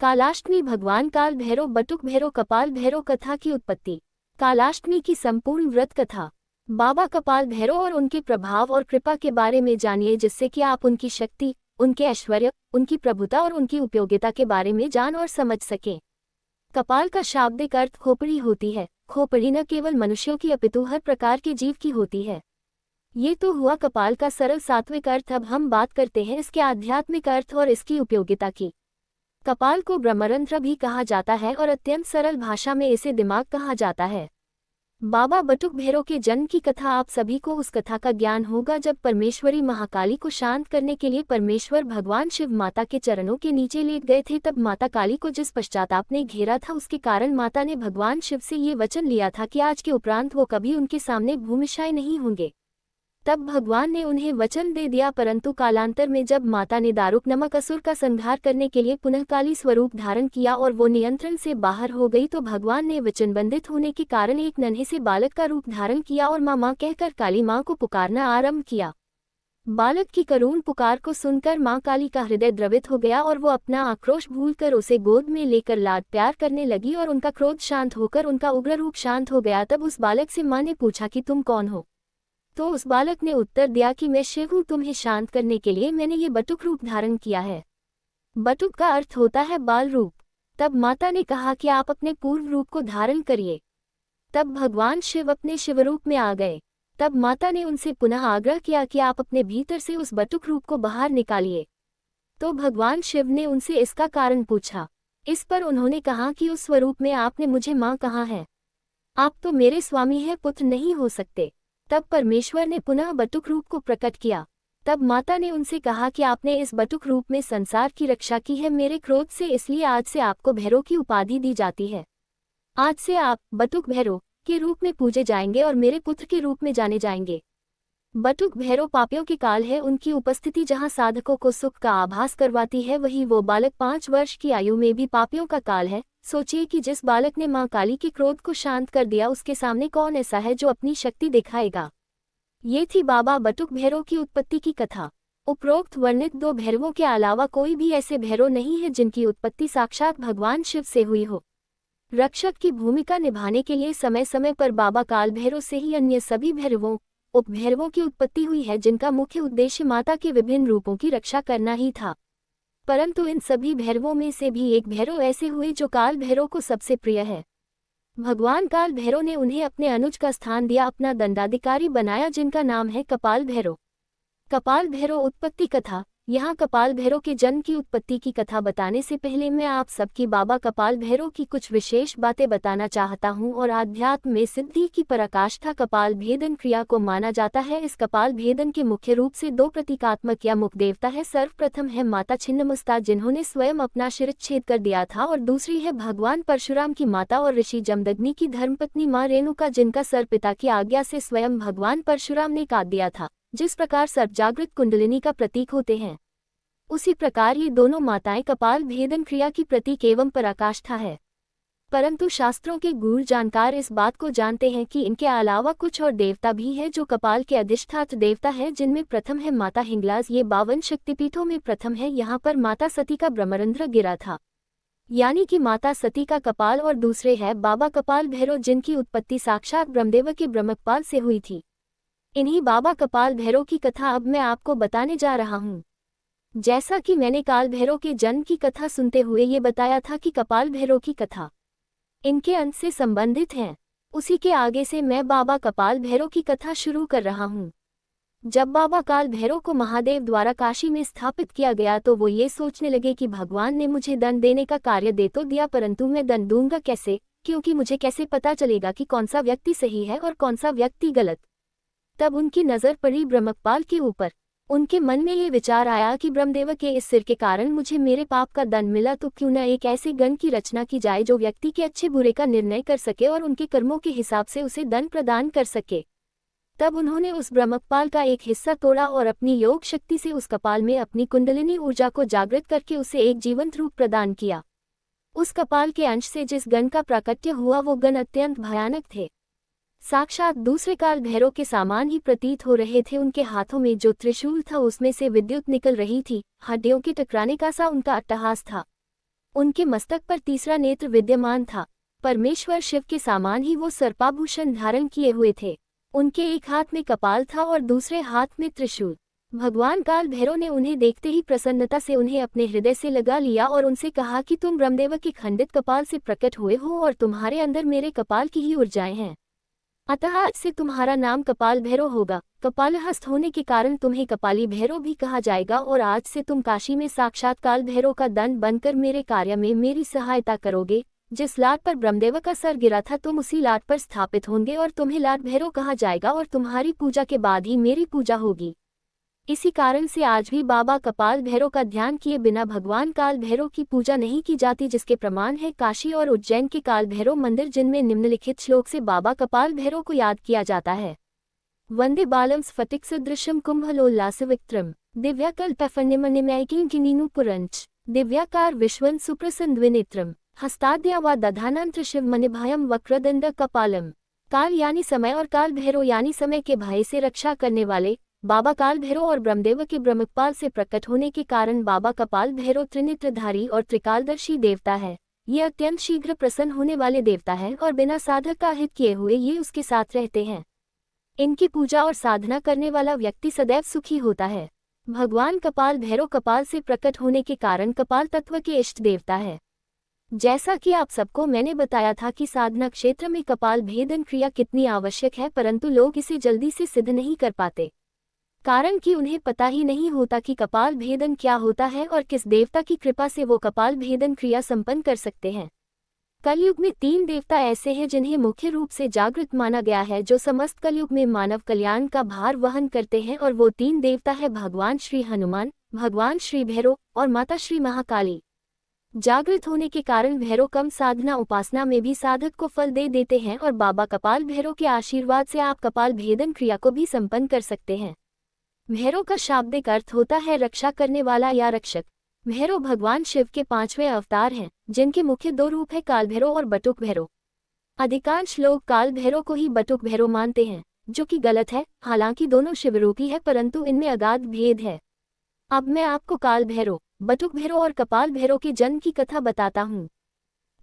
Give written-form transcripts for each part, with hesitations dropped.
कालाष्टमी भगवान काल भैरव बटुक भैरव कपाल भैरव कथा की उत्पत्ति। कालाष्टमी की संपूर्ण व्रत कथा। बाबा कपाल भैरव और उनके प्रभाव और कृपा के बारे में जानिए, जिससे कि आप उनकी शक्ति, उनके ऐश्वर्य, उनकी प्रभुता और उनकी उपयोगिता के बारे में जान और समझ सकें। कपाल का शाब्दिक अर्थ खोपड़ी होती है। खोपड़ी न केवल मनुष्यों की अपितु हर प्रकार के जीव की होती है। ये तो हुआ कपाल का सरल सात्विक अर्थ। अब हम बात करते हैं इसके आध्यात्मिक अर्थ और इसकी उपयोगिता की। कपाल को ब्रह्मरंध्र भी कहा जाता है और अत्यंत सरल भाषा में इसे दिमाग कहा जाता है। बाबा बटुक भैरव के जन्म की कथा। आप सभी को उस कथा का ज्ञान होगा जब परमेश्वरी महाकाली को शांत करने के लिए परमेश्वर भगवान शिव माता के चरणों के नीचे लेट गए थे। तब माता काली को जिस पश्चाताप ने घेरा था, उसके कारण माता ने भगवान शिव से ये वचन लिया था कि आज के उपरांत वो कभी उनके सामने भूमिशाय नहीं होंगे। तब भगवान ने उन्हें वचन दे दिया, परंतु कालांतर में जब माता ने दारुक नामक असुर का संहार करने के लिए पुनः काली स्वरूप धारण किया और वो नियंत्रण से बाहर हो गई, तो भगवान ने वचनबंधित होने के कारण एक नन्हे से बालक का रूप धारण किया और माँ माँ कहकर काली माँ को पुकारना आरंभ किया। बालक की करुण पुकार को सुनकर माँ काली का हृदय द्रवित हो गया और वो अपना आक्रोश भूलकर उसे गोद में लेकर लाड प्यार करने लगी और उनका क्रोध शांत होकर उनका उग्र रूप शांत हो गया। तब उस बालक से माँ ने पूछा कि तुम कौन हो? तो उस बालक ने उत्तर दिया कि मैं शिव हूँ, तुम्हें शांत करने के लिए मैंने ये बटुक रूप धारण किया है। बटुक का अर्थ होता है बाल रूप। तब माता ने कहा कि आप अपने पूर्व रूप को धारण करिए। तब भगवान शिव अपने शिवरूप में आ गए। तब माता ने उनसे पुनः आग्रह किया कि आप अपने भीतर से उस बटुक रूप को बाहर निकालिए। तो भगवान शिव ने उनसे इसका कारण पूछा। इस पर उन्होंने कहा कि उस स्वरूप में आपने मुझे माँ कहा है, आप तो मेरे स्वामी हैं, पुत्र नहीं हो सकते। तब परमेश्वर ने पुनः बटुक रूप को प्रकट किया। तब माता ने उनसे कहा कि आपने इस बटुक रूप में संसार की रक्षा की है मेरे क्रोध से, इसलिए आज से आपको भैरव की उपाधि दी जाती है। आज से आप बटुक भैरव के रूप में पूजे जाएंगे और मेरे पुत्र के रूप में जाने जाएंगे। बटुक भैरव पापियों के काल है। उनकी उपस्थिति जहाँ साधकों को सुख का आभास करवाती है, वही वो बालक 5 वर्ष की आयु में भी पापियों का काल है। सोचिए कि जिस बालक ने मां काली के क्रोध को शांत कर दिया, उसके सामने कौन ऐसा है जो अपनी शक्ति दिखाएगा। ये थी बाबा बटुक भैरव की उत्पत्ति की कथा। उपरोक्त वर्णित 2 भैरवों के अलावा कोई भी ऐसे भैरव नहीं है जिनकी उत्पत्ति साक्षात भगवान शिव से हुई हो। रक्षक की भूमिका निभाने के लिए समय समय पर बाबा काल भैरव से ही अन्य सभी भैरवों, उपभैरवों की उत्पत्ति हुई है, जिनका मुख्य उद्देश्य माता के विभिन्न रूपों की रक्षा करना ही था। परंतु इन सभी भैरवों में से भी एक भैरव ऐसे हुए जो काल भैरव को सबसे प्रिय है। भगवान काल भैरव ने उन्हें अपने अनुज का स्थान दिया, अपना दंडाधिकारी बनाया, जिनका नाम है कपाल भैरव। कपाल भैरव उत्पत्ति कथा। यहाँ कपाल भैरव के जन्म की उत्पत्ति की कथा बताने से पहले मैं आप सबकी बाबा कपाल भैरव की कुछ विशेष बातें बताना चाहता हूँ। और आध्यात्म में सिद्धि की पराकाष्ठा कपाल भेदन क्रिया को माना जाता है। इस कपाल भेदन के मुख्य रूप से 2 प्रतीकात्मक या मुख देवता है। सर्वप्रथम है माता छिन्नमस्ता, जिन्होंने स्वयं अपना शिरच्छेद कर दिया था, और दूसरी है भगवान परशुराम की माता और ऋषि जमदग्नि की धर्मपत्नी माँ रेणुका, जिनका सर पिता की आज्ञा से स्वयं भगवान परशुराम ने काट दिया था। जिस प्रकार सर्प जागृत कुंडलिनी का प्रतीक होते हैं, उसी प्रकार ये दोनों माताएं कपाल भेदन क्रिया की प्रतीक एवं पराकाष्ठा है। परंतु शास्त्रों के गूढ़ जानकार इस बात को जानते हैं कि इनके अलावा कुछ और देवता भी हैं जो कपाल के अधिष्ठात्र देवता हैं, जिनमें प्रथम है माता हिंगलाज। ये 52 शक्तिपीठों में प्रथम है। यहाँ पर माता सती का ब्रह्मरंध्र गिरा था, यानी कि माता सती का कपाल। और दूसरे है बाबा कपाल भैरव, जिनकी उत्पत्ति साक्षात ब्रह्मदेव के ब्रह्मकपाल से हुई थी। इन्हीं बाबा कपाल भैरव की कथा अब मैं आपको बताने जा रहा हूँ। जैसा कि मैंने काल भैरव के जन्म की कथा सुनते हुए ये बताया था कि कपाल भैरव की कथा इनके अंत से संबंधित है, उसी के आगे से मैं बाबा कपाल भैरव की कथा शुरू कर रहा हूँ। जब बाबा काल भैरव को महादेव द्वारा काशी में स्थापित किया गया, तो वो ये सोचने लगे कि भगवान ने मुझे दंड देने का कार्य दे तो दिया, परंतु मैं दंड दूंगा कैसे, क्योंकि मुझे कैसे पता चलेगा कि कौन सा व्यक्ति सही है और कौन सा व्यक्ति गलत। तब उनकी नजर पड़ी ब्रह्मकपाल के ऊपर। उनके मन में ये विचार आया कि ब्रह्मदेव के इस सिर के कारण मुझे मेरे पाप का दंड मिला, तो क्यों न एक ऐसे गण की रचना की जाए जो व्यक्ति के अच्छे बुरे का निर्णय कर सके और उनके कर्मों के हिसाब से उसे दंड प्रदान कर सके। तब उन्होंने उस ब्रह्मकपाल का एक हिस्सा तोड़ा और अपनी योग शक्ति से उस कपाल में अपनी कुंडलिनी ऊर्जा को जागृत करके उसे एक जीवंत रूप प्रदान किया। उस कपाल के अंश से जिस गण का प्राकट्य हुआ, वो गण अत्यंत भयानक थे। साक्षात दूसरे काल भैरव के सामान ही प्रतीत हो रहे थे। उनके हाथों में जो त्रिशूल था, उसमें से विद्युत निकल रही थी। हड्डियों के टकराने का सा उनका अट्टहास था। उनके मस्तक पर तीसरा नेत्र विद्यमान था। परमेश्वर शिव के सामान ही वो सर्पाभूषण धारण किए हुए थे। उनके एक हाथ में कपाल था और दूसरे हाथ में त्रिशूल। भगवान काल भैरव ने उन्हें देखते ही प्रसन्नता से उन्हें अपने हृदय से लगा लिया और उनसे कहा कि तुम ब्रह्मदेव के खंडित कपाल से प्रकट हुए हो और तुम्हारे अंदर मेरे कपाल की ही ऊर्जाएं हैं। अतः आज से तुम्हारा नाम कपाल भैरव होगा। कपालहस्त होने के कारण तुम्हें कपाली भैरव भी कहा जाएगा और आज से तुम काशी में साक्षात काल भैरव का दंड बनकर मेरे कार्य में मेरी सहायता करोगे। जिस लाट पर ब्रह्मदेव का सर गिरा था तुम उसी लाट पर स्थापित होंगे और तुम्हें लाट भैरव कहा जाएगा और तुम्हारी पूजा के बाद ही मेरी पूजा होगी। इसी कारण से आज भी बाबा कपाल भैरव का ध्यान किए बिना भगवान काल भैरव की पूजा नहीं की जाती, जिसके प्रमाण है काशी और उज्जैन के काल भैरव मंदिर, जिनमें निम्नलिखित श्लोक से बाबा कपाल भैरव को याद किया जाता है। वंदे बालम स्फटिक सदृशम कुंभलोल्लास विक्रम दिव्याकल्पफण्यमणिमैकीं किनीनु पुरंच दिव्याकार विश्वन सुप्रसन्नद्विनेत्रम हस्ताद्या व दधानांत्र शिव मनिभयम वक्रदंड कपालम। काल यानी समय और काल भैरव यानी समय के भय से रक्षा करने वाले बाबा काल भैरव और ब्रह्मदेव के ब्रह्मकपाल से प्रकट होने के कारण बाबा कपाल भैरव त्रिनेत्रधारी और त्रिकालदर्शी देवता है। ये अत्यंत शीघ्र प्रसन्न होने वाले देवता है और बिना साधक का हित किए हुए ये उसके साथ रहते हैं। इनकी पूजा और साधना करने वाला व्यक्ति सदैव सुखी होता है। भगवान कपाल भैरव कपाल से प्रकट होने के कारण कपाल तत्व के इष्ट देवता है। जैसा कि आप सबको मैंने बताया था कि साधना क्षेत्र में कपाल भेदन क्रिया कितनी आवश्यक है, परंतु लोग इसे जल्दी से सिद्ध नहीं कर पाते, कारण कि उन्हें पता ही नहीं होता कि कपाल भेदन क्या होता है और किस देवता की कृपा से वो कपाल भेदन क्रिया संपन्न कर सकते हैं। कलयुग में 3 देवता ऐसे हैं जिन्हें मुख्य रूप से जागृत माना गया है, जो समस्त कलयुग में मानव कल्याण का भार वहन करते हैं, और वो 3 देवता है भगवान श्री हनुमान, भगवान श्री भैरव और माता श्री महाकाली। जागृत होने के कारण भैरव कम साधना उपासना में भी साधक को फल दे देते हैं और बाबा कपाल भैरव के आशीर्वाद से आप कपाल भेदन क्रिया को भी संपन्न कर सकते हैं। भैरव का शाब्दिक अर्थ होता है रक्षा करने वाला या रक्षक। भैरव भगवान शिव के 5वें अवतार हैं, जिनके मुख्य 2 रूप है, काल भैरव और बटुक भैरव। अधिकांश लोग काल भैरव को ही बटुक भैरव मानते हैं, जो कि गलत है। हालांकि दोनों शिवरूपी है, परंतु इनमें अगाध भेद है। अब मैं आपको काल भैरव, बटुक भैरव और कपाल भैरव के जन्म की कथा बताता हूँ।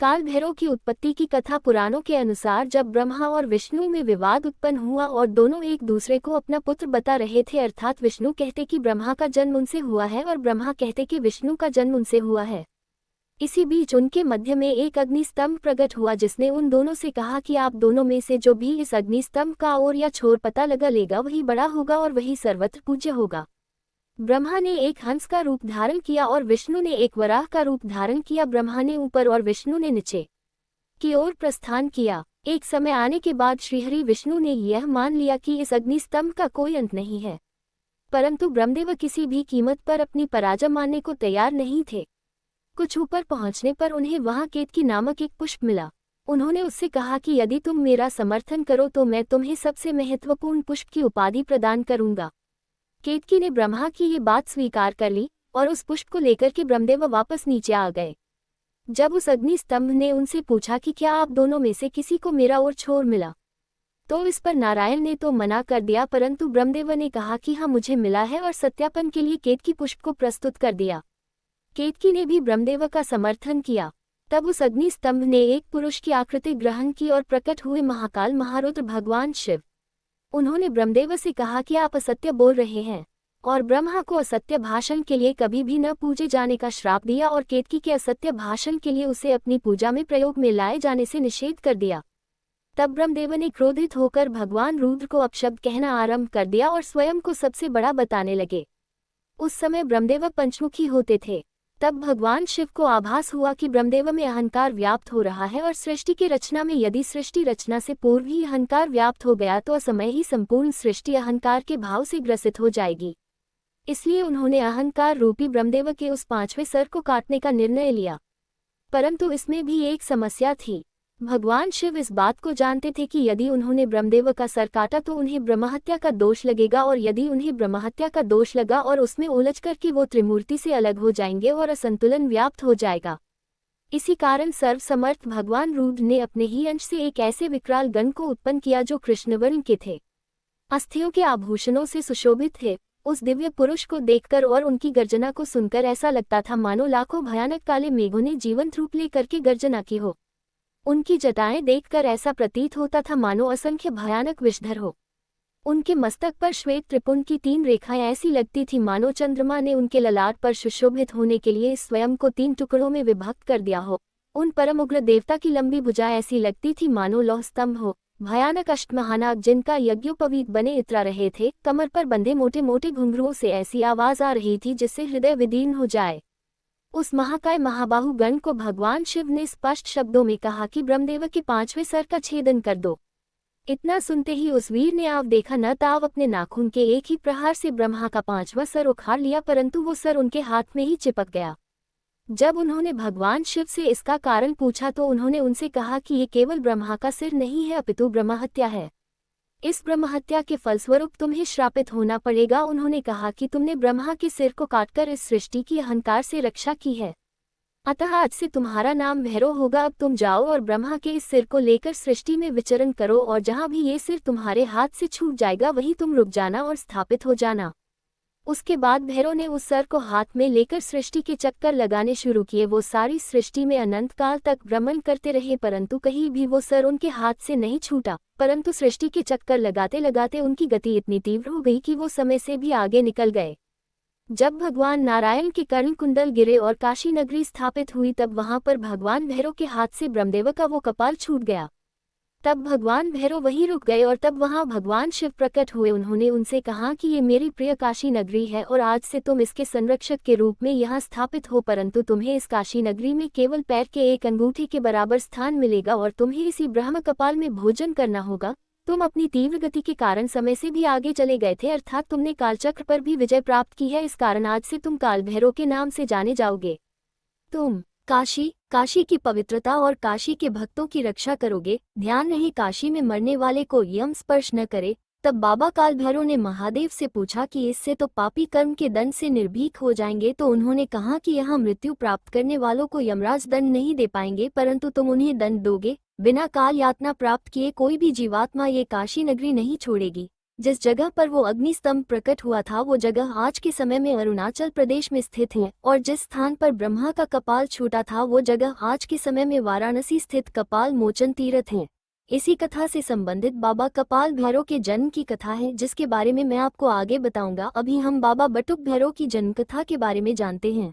काल भैरव की उत्पत्ति की कथा पुराणों के अनुसार जब ब्रह्मा और विष्णु में विवाद उत्पन्न हुआ और दोनों एक दूसरे को अपना पुत्र बता रहे थे, अर्थात विष्णु कहते कि ब्रह्मा का जन्म उनसे हुआ है और ब्रह्मा कहते कि विष्णु का जन्म उनसे हुआ है। इसी बीच उनके मध्य में एक अग्निस्तंभ प्रकट हुआ, जिसने उन दोनों से कहा कि आप दोनों में से जो भी इस अग्निस्तंभ का ओर या छोर पता लगा लेगा वही बड़ा होगा और वही सर्वत्र पूज्य होगा। ब्रह्मा ने एक हंस का रूप धारण किया और विष्णु ने एक वराह का रूप धारण किया। ब्रह्मा ने ऊपर और विष्णु ने नीचे की ओर प्रस्थान किया। एक समय आने के बाद श्रीहरि विष्णु ने यह मान लिया कि इस अग्निस्तंभ का कोई अंत नहीं है, परंतु ब्रह्मदेव किसी भी कीमत पर अपनी पराजय मानने को तैयार नहीं थे। कुछ ऊपर पहुंचने पर उन्हें वहां केतकी नामक एक पुष्प मिला। उन्होंने उससे कहा कि यदि तुम मेरा समर्थन करो तो मैं तुम्हें सबसे महत्वपूर्ण पुष्प की उपाधि प्रदान करूंगा। केतकी ने ब्रह्मा की ये बात स्वीकार कर ली और उस पुष्प को लेकर के ब्रह्मदेव वापस नीचे आ गए। जब उस अग्निस्तंभ ने उनसे पूछा कि क्या आप दोनों में से किसी को मेरा और छोर मिला, तो इस पर नारायण ने तो मना कर दिया, परंतु ब्रह्मदेव ने कहा कि हाँ मुझे मिला है और सत्यापन के लिए केतकी पुष्प को प्रस्तुत कर दिया। केतकी ने भी ब्रह्मदेव का समर्थन किया। तब उस अग्निस्तंभ ने एक पुरुष की आकृति ग्रहण की और प्रकट हुए महाकाल महारुद्र भगवान शिव। उन्होंने ब्रह्मदेव से कहा कि आप असत्य बोल रहे हैं और ब्रह्मा को असत्य भाषण के लिए कभी भी न पूजे जाने का श्राप दिया और केतकी के असत्य भाषण के लिए उसे अपनी पूजा में प्रयोग में लाए जाने से निषेध कर दिया। तब ब्रह्मदेव ने क्रोधित होकर भगवान रुद्र को अपशब्द कहना आरंभ कर दिया और स्वयं को सबसे बड़ा बताने लगे। उस समय ब्रह्मदेव पंचमुखी होते थे। तब भगवान शिव को आभास हुआ कि ब्रह्मदेव में अहंकार व्याप्त हो रहा है और सृष्टि की रचना में यदि सृष्टि रचना से पूर्व ही अहंकार व्याप्त हो गया तो असमय ही संपूर्ण सृष्टि अहंकार के भाव से ग्रसित हो जाएगी। इसलिए उन्होंने अहंकार रूपी ब्रह्मदेव के उस 5वें सर को काटने का निर्णय लिया। परंतु इसमें भी एक समस्या थी। भगवान शिव इस बात को जानते थे कि यदि उन्होंने ब्रह्मदेव का सर काटा तो उन्हें ब्रह्महत्या का दोष लगेगा, और यदि उन्हें ब्रह्महत्या का दोष लगा और उसमें उलझकर कि वो त्रिमूर्ति से अलग हो जाएंगे और असंतुलन व्याप्त हो जाएगा। इसी कारण सर्वसमर्थ भगवान रुद्र ने अपने ही अंश से एक ऐसे विकराल गण को उत्पन्न किया जो कृष्णवर्ण के थे, अस्थियों के आभूषणों से सुशोभित थे। उस दिव्य पुरुष को देखकर और उनकी गर्जना को सुनकर ऐसा लगता था मानो लाखों भयानक काले मेघों ने जीवंत रूप लेकर के गर्जना की हो। उनकी जटाएं देखकर ऐसा प्रतीत होता था मानो असंख्य भयानक विषधर हो। उनके मस्तक पर श्वेत त्रिपुंड की 3 रेखाएं ऐसी लगती थी मानो चंद्रमा ने उनके ललाट पर सुशोभित होने के लिए स्वयं को 3 टुकड़ों में विभक्त कर दिया हो। उन परम उग्र देवता की लंबी भुजाएं ऐसी लगती थी मानो लौह स्तंभ हो। भयानक अष्टमहानाग जिनका यज्ञोपवीत बने इतरा रहे थे, कमर पर बंधे मोटे मोटे घुंघरुओं से ऐसी आवाज आ रही थी जिससे हृदय विदीर्ण हो जाए। उस महाकाय महाबाहु गण को भगवान शिव ने स्पष्ट शब्दों में कहा कि ब्रह्मदेव के 5वें सर का छेदन कर दो। इतना सुनते ही उस वीर ने आव देखा न ताव अपने नाखून के एक ही प्रहार से ब्रह्मा का 5वां सर उखाड़ लिया, परंतु वो सर उनके हाथ में ही चिपक गया। जब उन्होंने भगवान शिव से इसका कारण पूछा तो उन्होंने उनसे कहा कि ये केवल ब्रह्मा का सिर नहीं है अपितु ब्रह्महत्या है। इस ब्रह्महत्या के फलस्वरूप तुम्हें श्रापित होना पड़ेगा। उन्होंने कहा कि तुमने ब्रह्मा के सिर को काटकर इस सृष्टि की अहंकार से रक्षा की है, अतः आज से तुम्हारा नाम भैरव होगा। अब तुम जाओ और ब्रह्मा के इस सिर को लेकर सृष्टि में विचरण करो, और जहाँ भी ये सिर तुम्हारे हाथ से छूट जाएगा वहीं तुम रुक जाना और स्थापित हो जाना। उसके बाद भैरव ने उस सर को हाथ में लेकर सृष्टि के चक्कर लगाने शुरू किए। वो सारी सृष्टि में अनंत काल तक भ्रमण करते रहे, परंतु कहीं भी वो सर उनके हाथ से नहीं छूटा। परंतु सृष्टि के चक्कर लगाते लगाते उनकी गति इतनी तीव्र हो गई कि वो समय से भी आगे निकल गए। जब भगवान नारायण के कर्ण कुंडल गिरे और काशी नगरी स्थापित हुई, तब वहां पर भगवान भैरव के हाथ से ब्रह्मदेव का वो कपाल छूट गया। तब भगवान भैरव वहीं रुक गए और तब वहां भगवान शिव प्रकट हुए। उन्होंने उनसे कहा कि ये मेरी प्रिय काशी नगरी है और आज से तुम इसके संरक्षक के रूप में यहाँ स्थापित हो, परंतु तुम्हें इस काशी नगरी में केवल पैर के एक अंगूठे के बराबर स्थान मिलेगा और तुम्हें इसी ब्रह्म कपाल में भोजन करना होगा। तुम अपनी तीव्र गति के कारण समय से भी आगे चले गए थे, अर्थात तुमने कालचक्र पर भी विजय प्राप्त की है। इस कारण आज से तुम काल भैरव के नाम से जाने जाओगे। तुम काशी की पवित्रता और काशी के भक्तों की रक्षा करोगे। ध्यान रहे काशी में मरने वाले को यम स्पर्श न करे। तब बाबा काल भैरव ने महादेव से पूछा कि इससे तो पापी कर्म के दंड से निर्भीक हो जाएंगे। तो उन्होंने कहा कि यहाँ मृत्यु प्राप्त करने वालों को यमराज दंड नहीं दे पाएंगे, परंतु तुम उन्हें दंड दोगे। बिना काल यातना प्राप्त किए कोई भी जीवात्मा ये काशी नगरी नहीं छोड़ेगी। जिस जगह पर वो अग्नि स्तंभ प्रकट हुआ था वो जगह आज के समय में अरुणाचल प्रदेश में स्थित है, और जिस स्थान पर ब्रह्मा का कपाल छूटा था वो जगह आज के समय में वाराणसी स्थित कपाल मोचन तीर्थ है। इसी कथा से संबंधित बाबा कपाल भैरव के जन्म की कथा है, जिसके बारे में मैं आपको आगे बताऊंगा। अभी हम बाबा बटुक भैरव की जन्म कथा के बारे में जानते हैं।